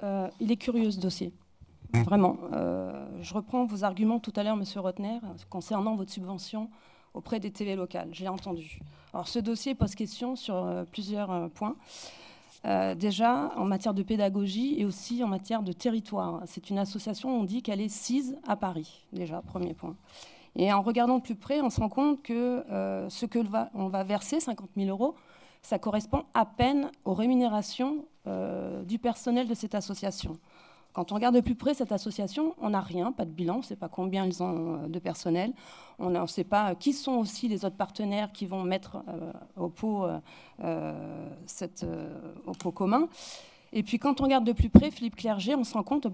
il est curieux ce dossier. Vraiment. Je reprends vos arguments tout à l'heure, Monsieur Rotner, concernant votre subvention auprès des TV locales. Je l'ai entendu. Alors, ce dossier pose question sur plusieurs points. Déjà, en matière de pédagogie et aussi en matière de territoire. C'est une association, on dit qu'elle est sise à Paris, déjà, premier point. Et en regardant de plus près, on se rend compte que ce que on va verser, 50 000 €, ça correspond à peine aux rémunérations du personnel de cette association. Quand on regarde de plus près cette association, on n'a rien, pas de bilan, on ne sait pas combien ils ont de personnel, on ne sait pas qui sont aussi les autres partenaires qui vont mettre au pot commun. Et puis quand on regarde de plus près Philippe Clerget, on se rend compte,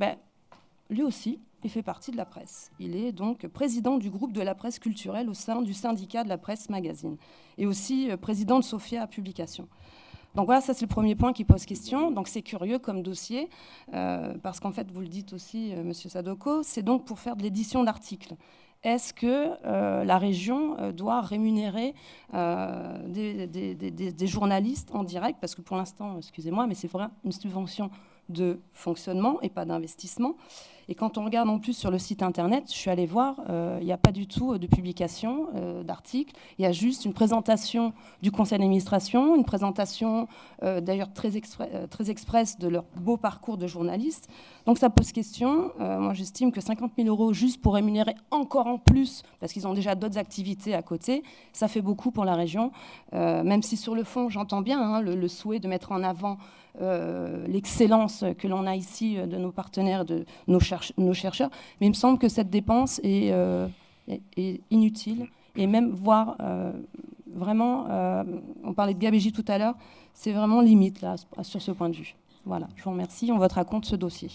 lui aussi, il fait partie de la presse. Il est donc président du groupe de la presse culturelle au sein du syndicat de la presse magazine et aussi président de Sophia Publications. Donc voilà, ça c'est le premier point qui pose question. Donc c'est curieux comme dossier, parce qu'en fait, vous le dites aussi, Monsieur Sadoko, c'est donc pour faire de l'édition d'articles. Est-ce que la région doit rémunérer des journalistes en direct? Parce que pour l'instant, excusez-moi, mais c'est vraiment une subvention de fonctionnement et pas d'investissement. Et quand on regarde en plus sur le site internet, je suis allée voir, il n'y a pas du tout de publication d'articles. Il y a juste une présentation du conseil d'administration, une présentation d'ailleurs très express de leur beau parcours de journalistes. Donc ça pose question. Moi j'estime que 50 000 € juste pour rémunérer encore en plus, parce qu'ils ont déjà d'autres activités à côté, ça fait beaucoup pour la région. Même si sur le fond, j'entends bien le souhait de mettre en avant l'excellence que l'on a ici de nos partenaires, de nos chercheurs, mais il me semble que cette dépense est inutile, et même voire vraiment, on parlait de gabegie tout à l'heure, c'est vraiment limite là, sur ce point de vue. Voilà, je vous remercie, on votera contre ce dossier.